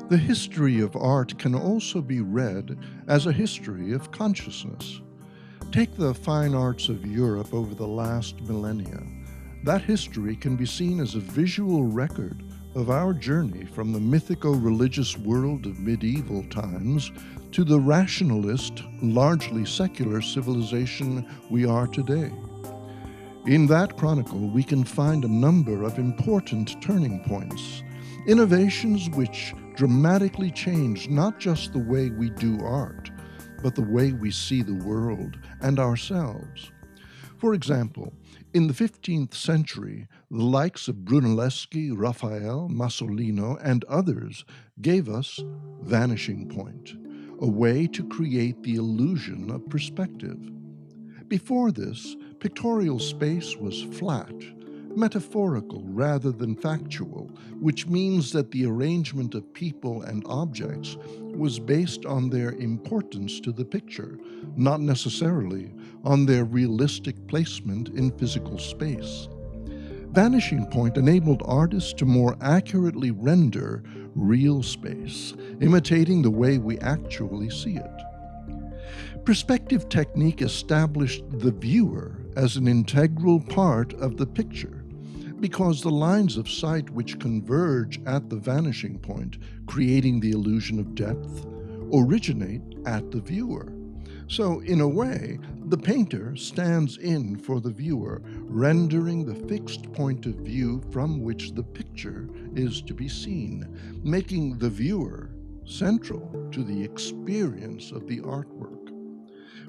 The history of art can also be read as a history of consciousness. Take the fine arts of Europe over the last millennia. That history can be seen as a visual record of our journey from the mythico-religious world of medieval times to the rationalist, largely secular civilization we are today. In that chronicle, we can find a number of important turning points, innovations which dramatically changed not just the way we do art, but the way we see the world and ourselves. For example, in the 15th century, the likes of Brunelleschi, Raphael, Masolino, and others gave us Vanishing Point, a way to create the illusion of perspective. Before this, pictorial space was flat, metaphorical rather than factual, which means that the arrangement of people and objects was based on their importance to the picture, not necessarily on their realistic placement in physical space. Vanishing Point enabled artists to more accurately render real space, imitating the way we actually see it. Perspective technique established the viewer as an integral part of the picture, because the lines of sight which converge at the vanishing point, creating the illusion of depth, originate at the viewer. So, in a way, the painter stands in for the viewer, rendering the fixed point of view from which the picture is to be seen, making the viewer central to the experience of the artwork.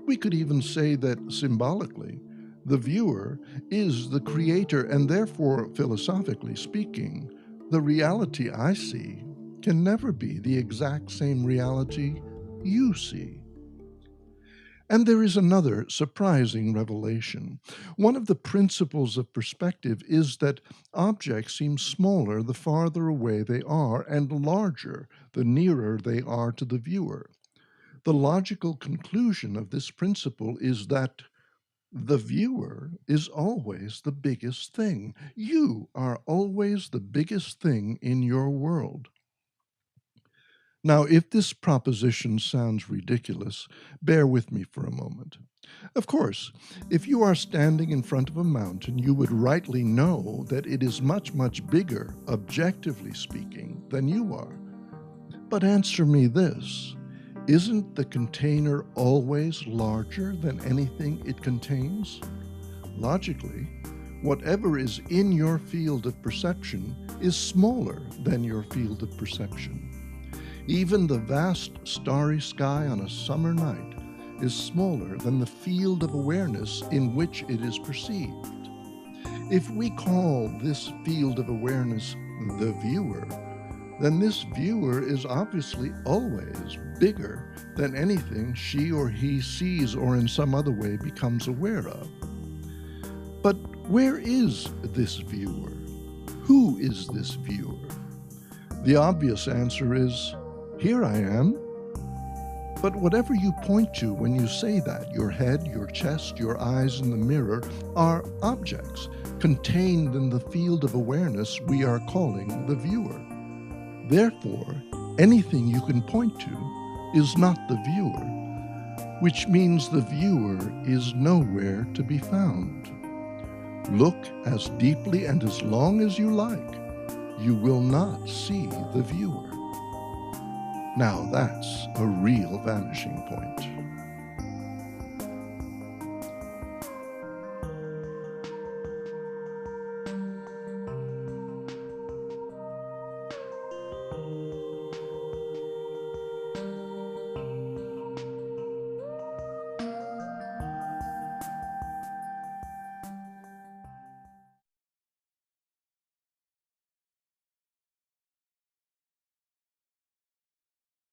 We could even say that symbolically, the viewer is the creator, and therefore, philosophically speaking, the reality I see can never be the exact same reality you see. And there is another surprising revelation. One of the principles of perspective is that objects seem smaller the farther away they are, and larger the nearer they are to the viewer. The logical conclusion of this principle is that the viewer is always the biggest thing. You are always the biggest thing in your world. Now, if this proposition sounds ridiculous, bear with me for a moment. Of course, if you are standing in front of a mountain, you would rightly know that it is much, much bigger, objectively speaking, than you are. But answer me this. Isn't the container always larger than anything it contains? Logically, whatever is in your field of perception is smaller than your field of perception. Even the vast starry sky on a summer night is smaller than the field of awareness in which it is perceived. If we call this field of awareness the viewer, then this viewer is obviously always bigger than anything she or he sees or in some other way becomes aware of. But where is this viewer? Who is this viewer? The obvious answer is, here I am. But whatever you point to when you say that, your head, your chest, your eyes in the mirror, are objects contained in the field of awareness we are calling the viewer. Therefore, anything you can point to is not the viewer, which means the viewer is nowhere to be found. Look as deeply and as long as you like, you will not see the viewer. Now that's a real vanishing point.